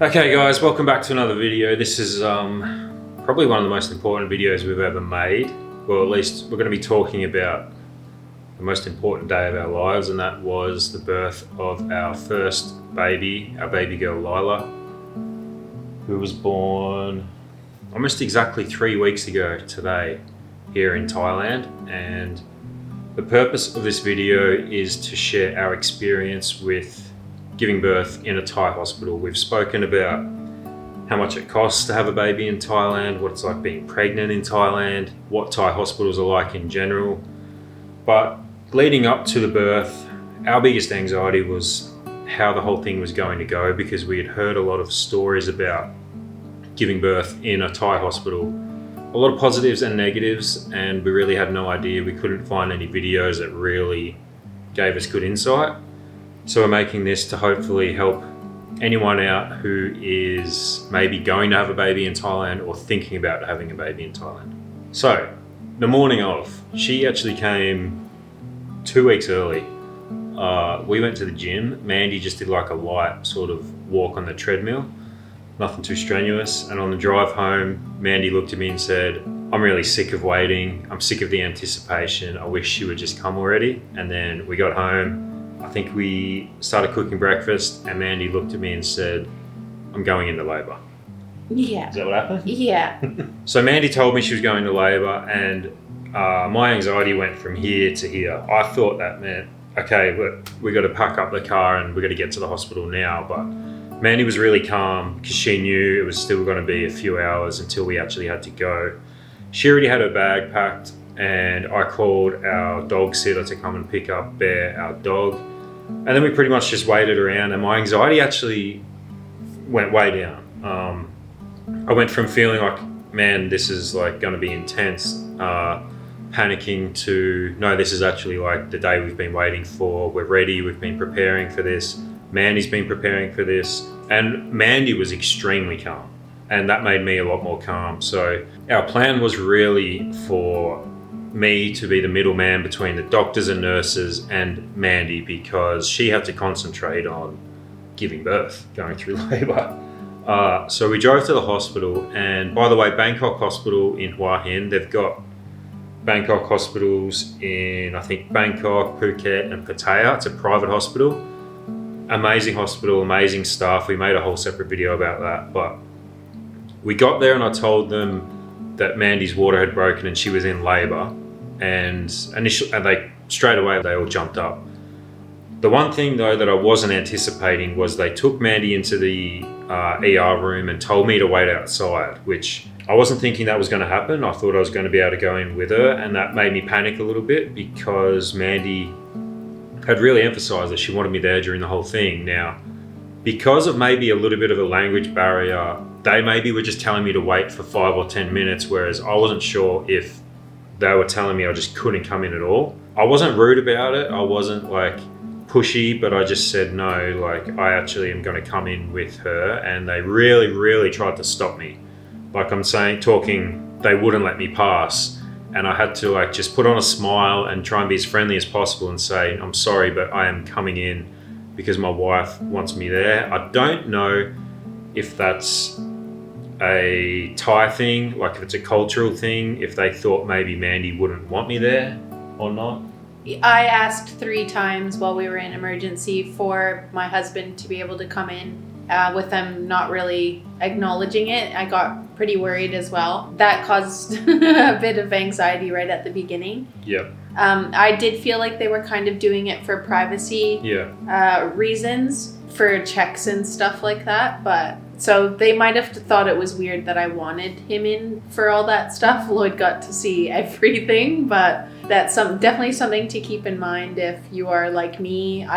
Okay guys, welcome back to another video. This is probably one of the most important videos we've ever made. Well, at least we're going to be talking about the most important day of our lives, and that was the birth of our first baby, our baby girl Lyla, who was born almost exactly 3 weeks ago today here in Thailand. And the purpose of this video is to share our experience with giving birth in a Thai hospital. We've spoken about how much it costs to have a baby in Thailand, what it's like being pregnant in Thailand, what Thai hospitals are like in general. But leading up to the birth, our biggest anxiety was how the whole thing was going to go, because we had heard a lot of stories about giving birth in a Thai hospital. A lot of positives and negatives, and we really had no idea. We couldn't find any videos that really gave us good insight. So we're making this to hopefully help anyone out who is maybe going to have a baby in Thailand or thinking about having a baby in Thailand. So the morning of, she actually came 2 weeks early. We went to the gym. Mandy just did like a light sort of walk on the treadmill, nothing too strenuous. And on the drive home, Mandy looked at me and said, "I'm really sick of waiting. I'm sick of the anticipation. I wish she would just come already." And then we got home. I think we started cooking breakfast, and Mandy looked at me and said, "I'm going into labour." Yeah. Is that what happened? Yeah. So Mandy told me she was going to labour, and my anxiety went from here to here. I thought that meant, okay, we got to pack up the car and we got to get to the hospital now. But Mandy was really calm because she knew it was still going to be a few hours until we actually had to go. She already had her bag packed, and I called our dog sitter to come and pick up Bear, our dog. And then we pretty much just waited around, and my anxiety actually went way down. I went from feeling like, man, this is like going to be intense, panicking, to, no, this is actually like the day we've been waiting for. We're ready. We've been preparing for this. Mandy's been preparing for this. And Mandy was extremely calm, and that made me a lot more calm. So our plan was really for me to be the middleman between the doctors and nurses and Mandy, because she had to concentrate on giving birth, going through labour. So we drove to the hospital, and by the way, Bangkok Hospital in Hua Hin, they've got Bangkok hospitals in, I think, Bangkok, Phuket and Pattaya. It's a private hospital. Amazing hospital, amazing staff. We made a whole separate video about that. But we got there and I told them that Mandy's water had broken and she was in labour, and they straight away they all jumped up. The one thing though that I wasn't anticipating was they took Mandy into the ER room and told me to wait outside, which I wasn't thinking that was going to happen. I thought I was going to be able to go in with her, and that made me panic a little bit because Mandy had really emphasised that she wanted me there during the whole thing. Now, because of maybe a little bit of a language barrier, they maybe were just telling me to wait for 5 or 10 minutes, whereas I wasn't sure if they were telling me I just couldn't come in at all. I wasn't rude about it. I wasn't like pushy, but I just said no, like I actually am going to come in with her. And they really, really tried to stop me. Like I'm saying, talking, they wouldn't let me pass. And I had to like just put on a smile and try and be as friendly as possible and say, "I'm sorry, but I am coming in because my wife wants me there." I don't know if that's a Thai thing, like if it's a cultural thing, if they thought maybe Mandy wouldn't want me there or not. I asked 3 times while we were in emergency for my husband to be able to come in, with them not really acknowledging it. I got pretty worried as well. That caused a bit of anxiety right at the beginning. Yep. I did feel like they were kind of doing it for privacy reasons, for checks and stuff like that. But so they might have thought it was weird that I wanted him in for all that stuff. Lloyd got to see everything, but that's definitely something to keep in mind if you are like me.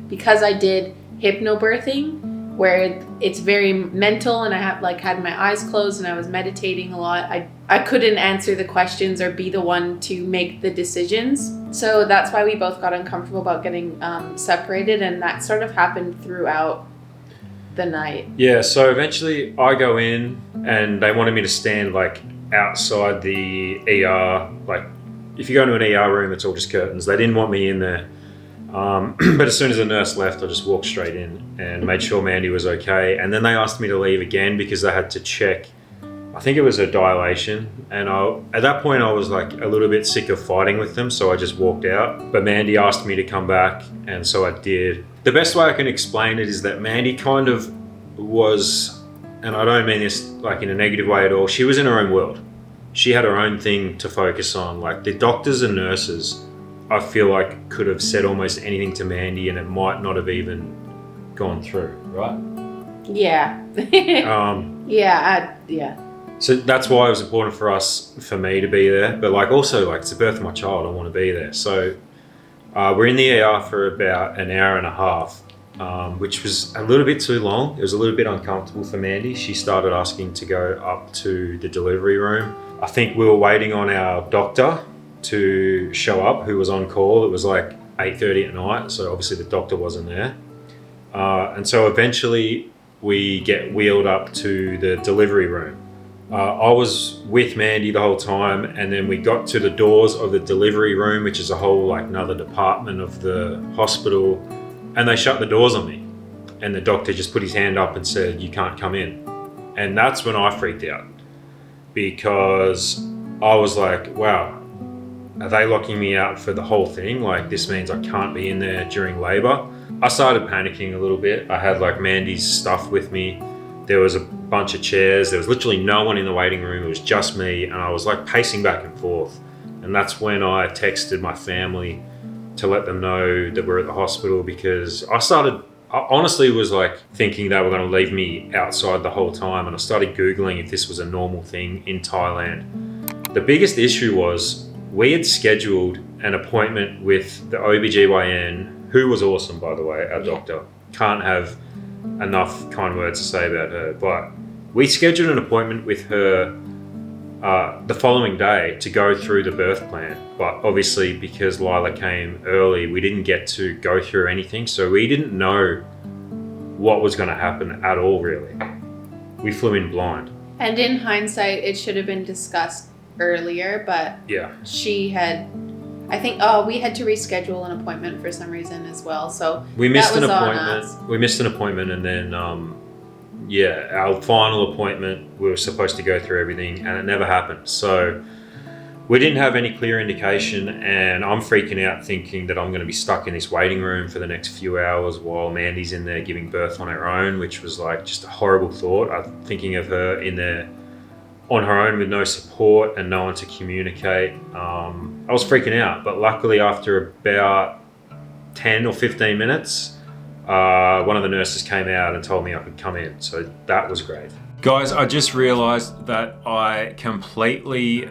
Because I did hypnobirthing, where it's very mental, and I had my eyes closed and I was meditating a lot. I couldn't answer the questions or be the one to make the decisions. So that's why we both got uncomfortable about getting separated, and that sort of happened throughout the night. Yeah, so eventually I go in and they wanted me to stand like outside the ER. Like if you go into an ER room, it's all just curtains. They didn't want me in there. But as soon as the nurse left, I just walked straight in and made sure Mandy was okay. And then they asked me to leave again because they had to check, I think it was a dilation. And at that point I was like a little bit sick of fighting with them. So I just walked out. But Mandy asked me to come back. And so I did. The best way I can explain it is that Mandy kind of was, and I don't mean this like in a negative way at all, she was in her own world. She had her own thing to focus on. Like the doctors and nurses, I feel like could have said almost anything to Mandy and it might not have even gone through, right? Yeah. Yeah. So that's why it was important for me to be there. But like also like it's the birth of my child, I want to be there. So we're in the ER for about an hour and a half, which was a little bit too long. It was a little bit uncomfortable for Mandy. She started asking to go up to the delivery room. I think we were waiting on our doctor to show up, who was on call. It was like 8:30 at night, so obviously the doctor wasn't there. And so eventually we get wheeled up to the delivery room. I was with Mandy the whole time, and then we got to the doors of the delivery room, which is a whole like another department of the hospital, and they shut the doors on me. And the doctor just put his hand up and said, "You can't come in." And that's when I freaked out, because I was like, wow, are they locking me out for the whole thing? Like this means I can't be in there during labor. I started panicking a little bit. I had like Mandy's stuff with me. There was a bunch of chairs. There was literally no one in the waiting room. It was just me. And I was like pacing back and forth. And that's when I texted my family to let them know that we're at the hospital, because I honestly was like thinking they were going to leave me outside the whole time. And I started Googling if this was a normal thing in Thailand. The biggest issue was we had scheduled an appointment with the OBGYN, who was awesome, by the way, our doctor. Can't have enough kind words to say about her. But we scheduled an appointment with her the following day to go through the birth plan. But obviously, because Lyla came early, we didn't get to go through anything. So we didn't know what was going to happen at all, really. We flew in blind. And in hindsight, it should have been discussed earlier, but yeah, she had, I think, we had to reschedule an appointment for some reason as well. So we missed an appointment. We missed an appointment, and then our final appointment, we were supposed to go through everything, and it never happened. So we didn't have any clear indication, and I'm freaking out thinking that I'm going to be stuck in this waiting room for the next few hours while Mandy's in there giving birth on her own, which was like just a horrible thought. I'm thinking of her in there on her own with no support and no one to communicate. I was freaking out, but luckily after about 10 or 15 minutes, one of the nurses came out and told me I could come in. So that was great. Guys, I just realized that I completely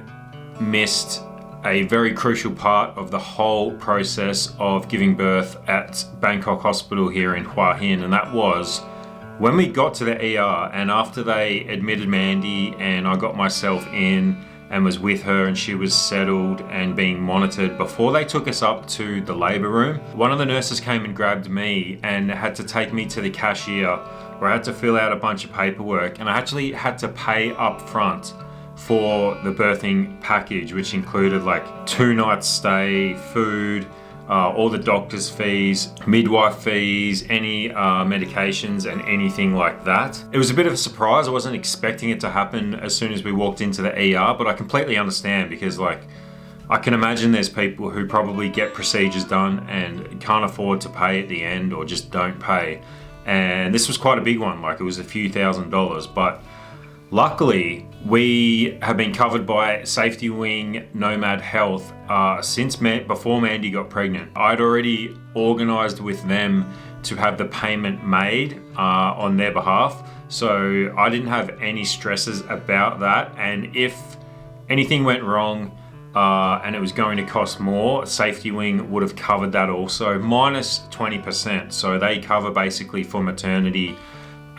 missed a very crucial part of the whole process of giving birth at Bangkok Hospital here in Hua Hin, and that was when we got to the ER, and after they admitted Mandy and I got myself in and was with her and she was settled and being monitored, before they took us up to the labour room, one of the nurses came and grabbed me and had to take me to the cashier, where I had to fill out a bunch of paperwork, and I actually had to pay up front for the birthing package, which included like 2 nights stay, food, all the doctor's fees, midwife fees, any medications and anything like that. It was a bit of a surprise. I wasn't expecting it to happen as soon as we walked into the ER, but I completely understand, because like I can imagine there's people who probably get procedures done and can't afford to pay at the end, or just don't pay. And this was quite a big one, like it was a few $1,000s, but luckily, we have been covered by Safety Wing Nomad Health since before Mandy got pregnant. I'd already organised with them to have the payment made on their behalf, so I didn't have any stresses about that. And if anything went wrong and it was going to cost more, Safety Wing would have covered that also, minus 20%. So they cover basically for maternity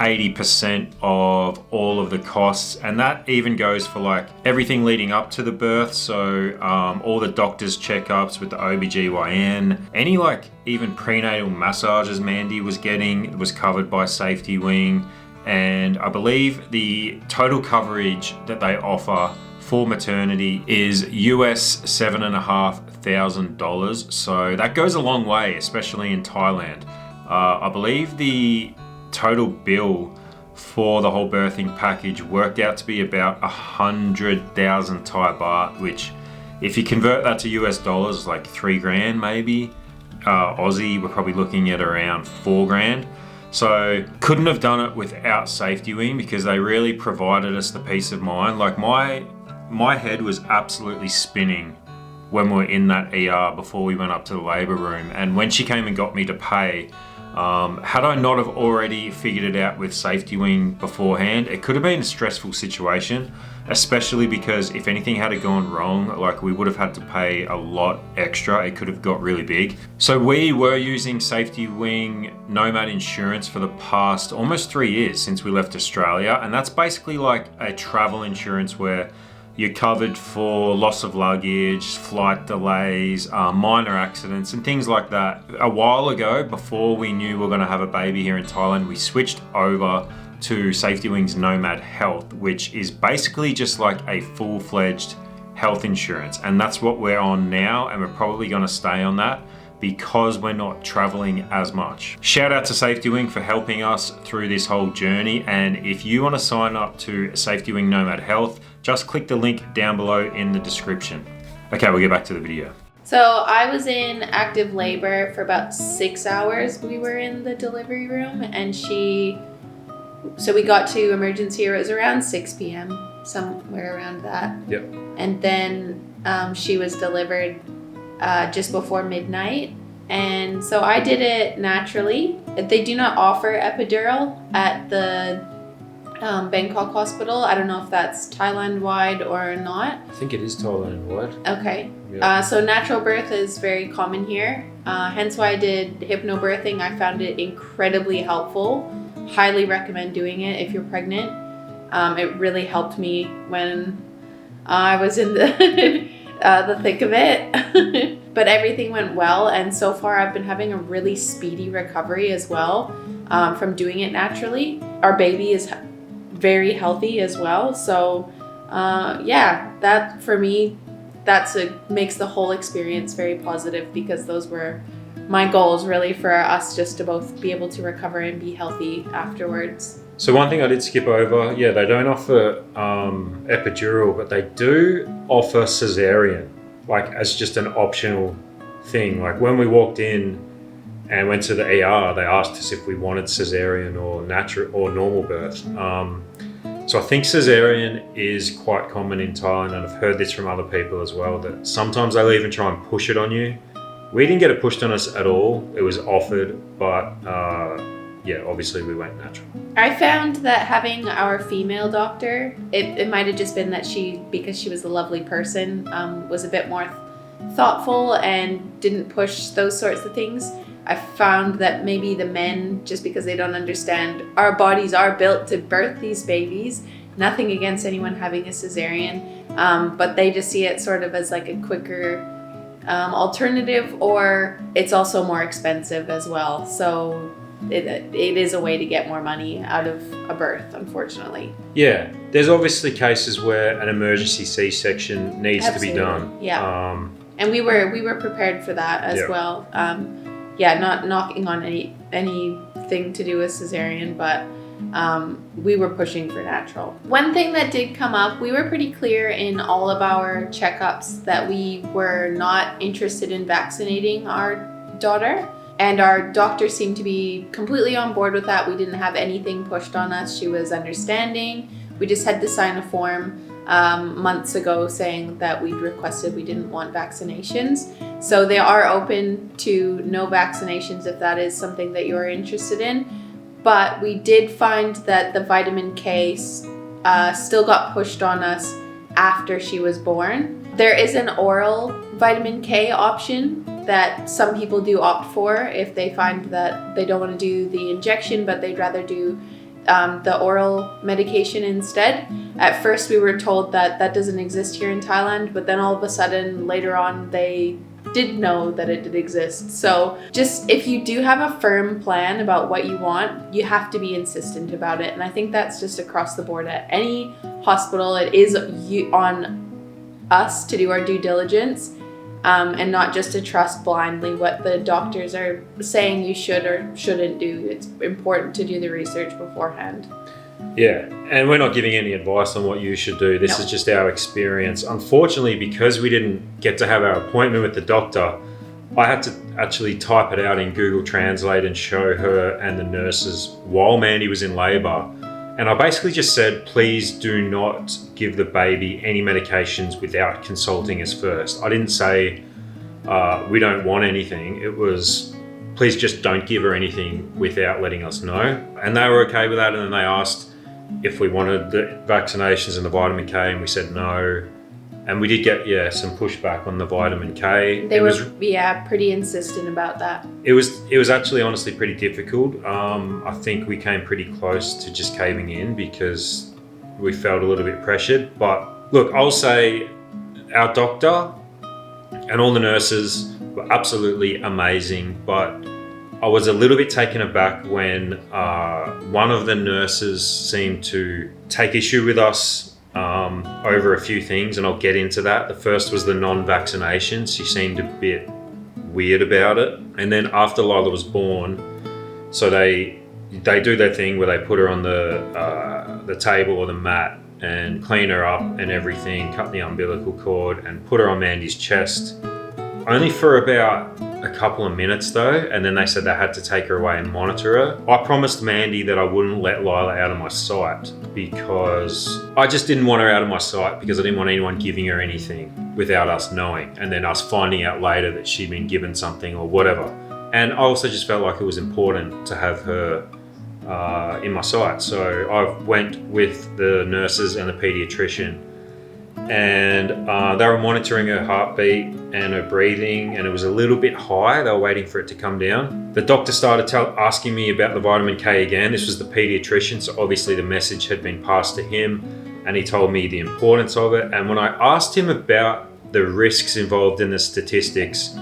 80% of all of the costs, and that even goes for like everything leading up to the birth. So all the doctor's checkups with the OBGYN, any like even prenatal massages Mandy was getting was covered by Safety Wing. And I believe the total coverage that they offer for maternity is US $7,500. So that goes a long way, especially in Thailand. I believe the total bill for the whole birthing package worked out to be about 100,000 Thai baht, which if you convert that to US dollars, like $3,000 maybe. Aussie, we're probably looking at around $4,000. So couldn't have done it without Safety Wing, because they really provided us the peace of mind. Like my head was absolutely spinning when we were in that ER before we went up to the labour room. And when she came and got me to pay, had I not have already figured it out with Safety Wing beforehand, it could have been a stressful situation, especially because if anything had gone wrong, like we would have had to pay a lot extra. It could have got really big. So we were using Safety Wing Nomad insurance for the past almost 3 years since we left Australia. And that's basically like a travel insurance where you're covered for loss of luggage, flight delays, minor accidents and things like that. A while ago, before we knew we were gonna have a baby here in Thailand, we switched over to Safety Wing's Nomad Health, which is basically just like a full-fledged health insurance. And that's what we're on now, and we're probably gonna stay on that because we're not traveling as much. Shout out to Safety Wing for helping us through this whole journey. And if you wanna sign up to Safety Wing Nomad Health, just click the link down below in the description. Okay, we'll get back to the video. So I was in active labor for about 6 hours. We were in the delivery room, and so we got to emergency, it was around 6 p.m., somewhere around that. Yep. And then she was delivered just before midnight. And so I did it naturally. They do not offer epidural at the Bangkok hospital. I don't know if that's Thailand-wide or not. I think it is Thailand-wide. Okay. Yeah. So natural birth is very common here. Hence why I did hypnobirthing. I found it incredibly helpful. Highly recommend doing it if you're pregnant. It really helped me when I was in the the thick of it. But everything went well, and so far I've been having a really speedy recovery as well from doing it naturally. Our baby is very healthy as well. So yeah, that for me, makes the whole experience very positive, because those were my goals really, for us just to both be able to recover and be healthy afterwards. So one thing I did skip over, yeah, they don't offer epidural, but they do offer cesarean, like as just an optional thing. Like when we walked in and went to the ER, they asked us if we wanted cesarean or natural or normal birth. So I think cesarean is quite common in Thailand, and I've heard this from other people as well, that sometimes they'll even try and push it on you. We didn't get it pushed on us at all. It was offered, but yeah, obviously we went natural. I found that having our female doctor, it might have just been that because she was a lovely person, was a bit more thoughtful and didn't push those sorts of things. I found that maybe the men, just because they don't understand, our bodies are built to birth these babies. Nothing against anyone having a cesarean, but they just see it sort of as like a quicker alternative, or it's also more expensive as well. So it is a way to get more money out of a birth, unfortunately. Yeah, there's obviously cases where an emergency C-section needs to be done. Yeah, and we were prepared for that as well. Yeah, not knocking on anything to do with cesarean, but we were pushing for natural. One thing that did come up, we were pretty clear in all of our checkups that we were not interested in vaccinating our daughter. And our doctor seemed to be completely on board with that. We didn't have anything pushed on us. She was understanding. We just had to sign a form months ago saying that we'd requested we didn't want vaccinations. So they are open to no vaccinations if that is something that you're interested in. But we did find that the vitamin K still got pushed on us after she was born. There is an oral vitamin K option that some people do opt for if they find that they don't want to do the injection, but they'd rather do the oral medication instead. At first we were told that that doesn't exist here in Thailand, but then all of a sudden later on they did know that it did exist. So just if you do have a firm plan about what you want, you have to be insistent about it. And I think that's just across the board at any hospital, it is on us to do our due diligence, and not just to trust blindly what the doctors are saying you should or shouldn't do. It's important to do the research beforehand. Yeah, and we're not giving any advice on what you should do. This is just our experience. Unfortunately, because we didn't get to have our appointment with the doctor, I had to actually type it out in Google Translate and show her and the nurses while Mandy was in labour. And I basically just said, please do not give the baby any medications without consulting us first. I didn't say we don't want anything. It was, please just don't give her anything without letting us know. And they were okay with that. And then they asked if we wanted the vaccinations and the vitamin K, and we said no. And we did get, some pushback on the vitamin K. They were pretty insistent about that. It was actually honestly pretty difficult. I think we came pretty close to just caving in because we felt a little bit pressured. But look, I'll say our doctor and all the nurses were absolutely amazing. But I was a little bit taken aback when one of the nurses seemed to take issue with us over a few things, and I'll get into that. The first was the non-vaccinations. She seemed a bit weird about it. And then after Lyla was born, so they do their thing where they put her on the table or the mat and clean her up and everything, cut the umbilical cord and put her on Mandy's chest. Only for about a couple of minutes though, and then they said they had to take her away and monitor her. I promised Mandy that I wouldn't let Lyla out of my sight because I just didn't want her out of my sight because I didn't want anyone giving her anything without us knowing, and then us finding out later that she'd been given something or whatever. And I also just felt like it was important to have her in my sight. So I went with the nurses and the pediatrician, and they were monitoring her heartbeat and her breathing, and it was a little bit high. They were waiting for it to come down. The doctor started asking me about the vitamin K again. This was the pediatrician, so obviously the message had been passed to him, and he told me the importance of it. And when I asked him about the risks involved in the statistics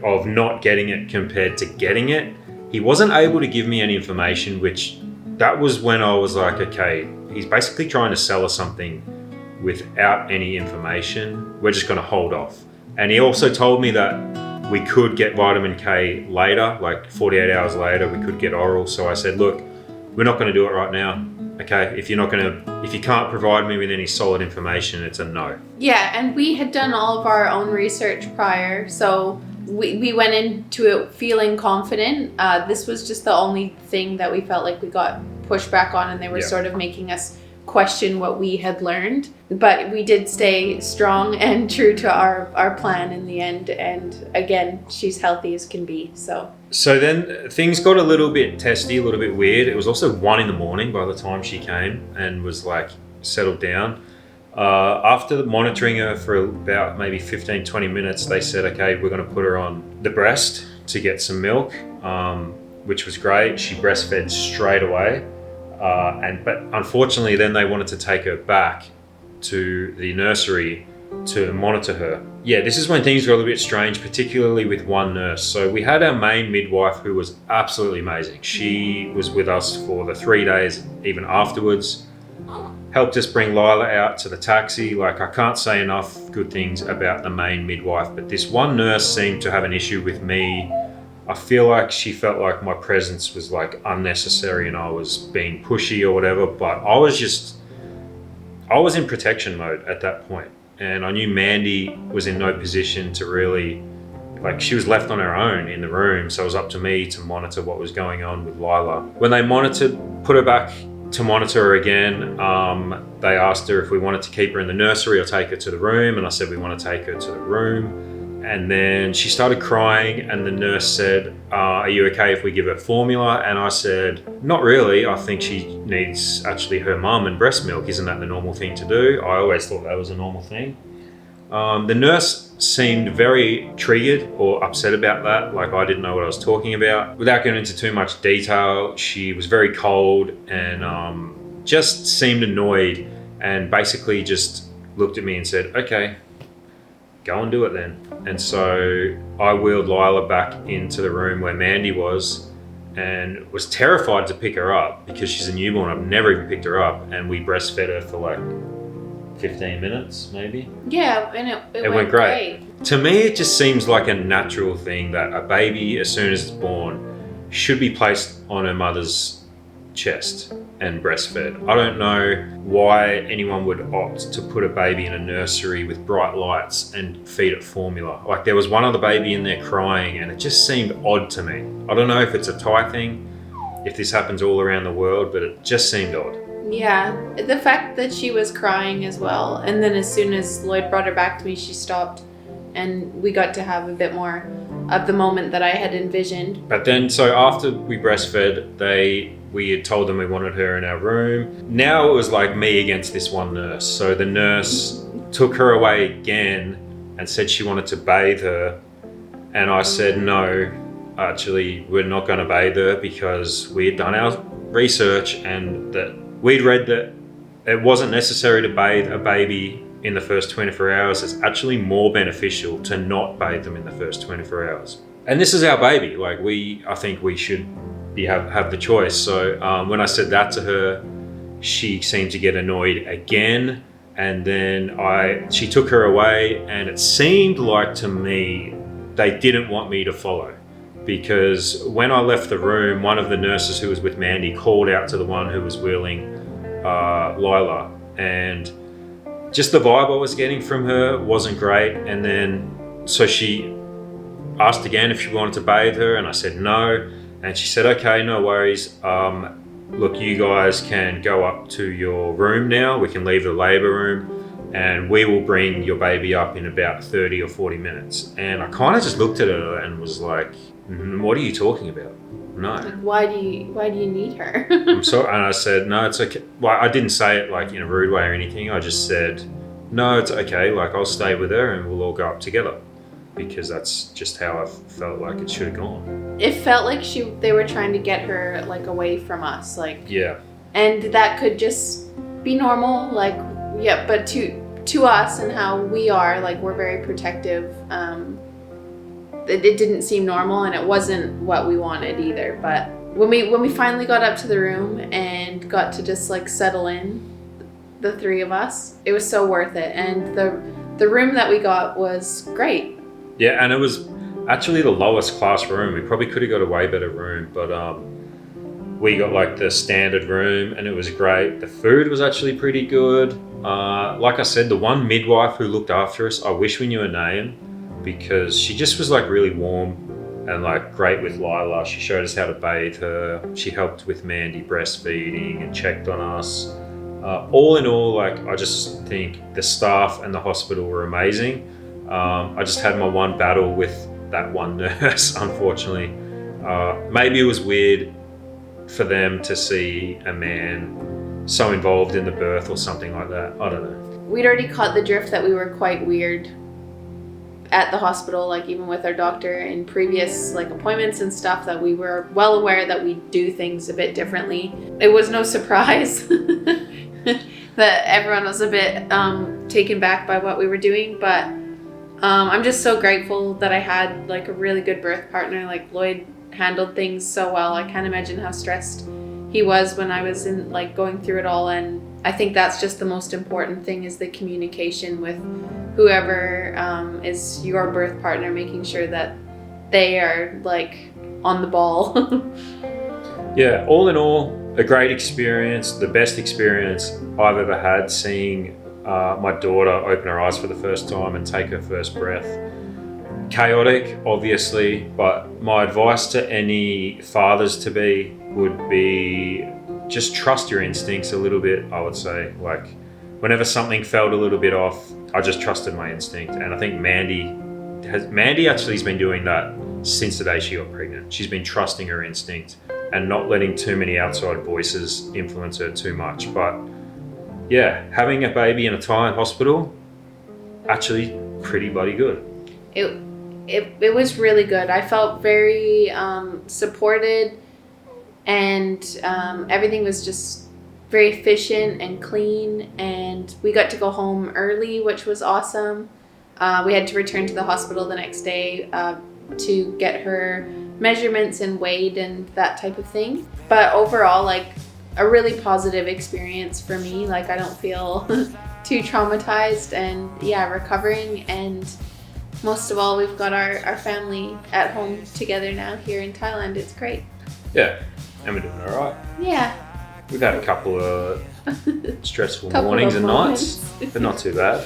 of not getting it compared to getting it, he wasn't able to give me any information, which that was when I was like, okay, he's basically trying to sell us something without any information. We're just going to hold off. And he also told me that we could get vitamin K later, like 48 hours later, we could get oral. So I said, look, we're not going to do it right now. Okay, if you can't provide me with any solid information, it's a no. Yeah, and we had done all of our own research prior, so we went into it feeling confident. This was just the only thing that we felt like we got pushback on, and they were sort of making us question what we had learned. But we did stay strong and true to our plan in the end, and again, she's healthy as can be. So then things got a little bit testy, a little bit weird. It was also 1 a.m. by the time she came and was like settled down. After monitoring her for about maybe 15-20 minutes, they said, okay, we're going to put her on the breast to get some milk, which was great. She breastfed straight away. But unfortunately, then they wanted to take her back to the nursery to monitor her. Yeah, this is when things got a little bit strange, particularly with one nurse. So we had our main midwife, who was absolutely amazing. She was with us for the 3 days, even afterwards. Helped us bring Lyla out to the taxi. Like, I can't say enough good things about the main midwife, but this one nurse seemed to have an issue with me. I feel like she felt like my presence was like unnecessary and I was being pushy or whatever, but I was in protection mode at that point. And I knew Mandy was in no position to really, like, she was left on her own in the room. So it was up to me to monitor what was going on with Lyla. When they put her back to monitor her again, they asked her if we wanted to keep her in the nursery or take her to the room. And I said, we want to take her to the room. And then she started crying, and the nurse said, are you okay if we give her formula? And I said, not really. I think she needs actually her mum and breast milk. Isn't that the normal thing to do? I always thought that was a normal thing. The nurse seemed very triggered or upset about that. Like, I didn't know what I was talking about. Without going into too much detail, she was very cold and just seemed annoyed, and basically just looked at me and said, okay, go and do it then. And so I wheeled Lyla back into the room where Mandy was, and was terrified to pick her up because she's a newborn. I've never even picked her up, and we breastfed her for like 15 minutes maybe. Yeah, and it went great. To me, it just seems like a natural thing that a baby, as soon as it's born, should be placed on her mother's chest and breastfed. I don't know why anyone would opt to put a baby in a nursery with bright lights and feed it formula. Like, there was one other baby in there crying, and it just seemed odd to me. I don't know if it's a Thai thing, if this happens all around the world, but it just seemed odd. Yeah, the fact that she was crying as well, and then as soon as Lloyd brought her back to me, she stopped, and we got to have a bit more of the moment that I had envisioned. But then, so after we breastfed, we had told them we wanted her in our room. Now it was like me against this one nurse. So the nurse took her away again and said she wanted to bathe her. And I said, no, actually, we're not going to bathe her, because we had done our research and that we'd read that it wasn't necessary to bathe a baby in the first 24 hours. It's actually more beneficial to not bathe them in the first 24 hours. And this is our baby. Like, I think we should have the choice. So when I said that to her, she seemed to get annoyed again. And then she took her away, and it seemed like to me they didn't want me to follow. Because when I left the room, one of the nurses who was with Mandy called out to the one who was wheeling Lyla, and just the vibe I was getting from her wasn't great. And then so she asked again if she wanted to bathe her, and I said no, and she said, okay, no worries, look, you guys can go up to your room now, we can leave the labour room, and we will bring your baby up in about 30 or 40 minutes. And I kind of just looked at her and was like, what are you talking about? No. Like, why do you need her? I'm sorry. And I said, no, it's okay. Well, I didn't say it like in a rude way or anything. I just said, no, it's okay. Like, I'll stay with her and we'll all go up together, because that's just how I felt like it should have gone. It felt like they were trying to get her like away from us, like. Yeah. And that could just be normal, like, yeah. But to us and how we are, like, we're very protective. It didn't seem normal, and it wasn't what we wanted either. But when we finally got up to the room and got to just like settle in, the three of us, it was so worth it. And the room that we got was great. Yeah, and it was actually the lowest class room. We probably could have got a way better room, but we got like the standard room, and it was great. The food was actually pretty good. Like I said, the one midwife who looked after us, I wish we knew her name, because she just was like really warm and like great with Lyla. She showed us how to bathe her. She helped with Mandy breastfeeding and checked on us. All in all, like, I just think the staff and the hospital were amazing. I just had my one battle with that one nurse, unfortunately. Maybe it was weird for them to see a man so involved in the birth or something like that. I don't know. We'd already caught the drift that we were quite weird at the hospital, like even with our doctor in previous like appointments and stuff, that we were well aware that we do things a bit differently. It was no surprise that everyone was a bit taken back by what we were doing, but I'm just so grateful that I had like a really good birth partner. Like, Lloyd handled things so well. I can't imagine how stressed he was when I was in like going through it all, and I think that's just the most important thing, is the communication with whoever is your birth partner, making sure that they are like on the ball. Yeah, all in all, a great experience, the best experience I've ever had, seeing my daughter open her eyes for the first time and take her first breath. Chaotic, obviously, but my advice to any fathers-to-be would be just trust your instincts a little bit, I would say. Like, whenever something felt a little bit off, I just trusted my instinct. And I think Mandy actually has been doing that since the day she got pregnant. She's been trusting her instinct and not letting too many outside voices influence her too much. But yeah, having a baby in a Thai hospital, actually pretty bloody good. It was really good. I felt very supported, and everything was just very efficient and clean, and we got to go home early, which was awesome. We had to return to the hospital the next day to get her measurements and weighed and that type of thing. But overall, like, a really positive experience for me. Like, I don't feel too traumatized, and yeah, recovering. And most of all, we've got our family at home together now here in Thailand. It's great. Yeah, and we're doing all right. Yeah. We've had a couple of stressful mornings and nights, but not too bad.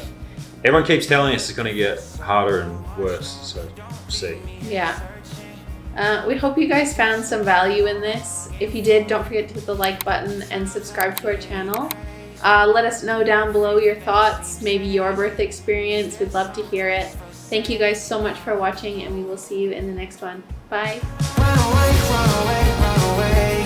Everyone keeps telling us it's going to get harder and worse, so we'll see. Yeah. We hope you guys found some value in this. If you did, don't forget to hit the like button and subscribe to our channel. Let us know down below your thoughts, maybe your birth experience. We'd love to hear it. Thank you guys so much for watching, and we will see you in the next one. Bye. Run away, run away, run away.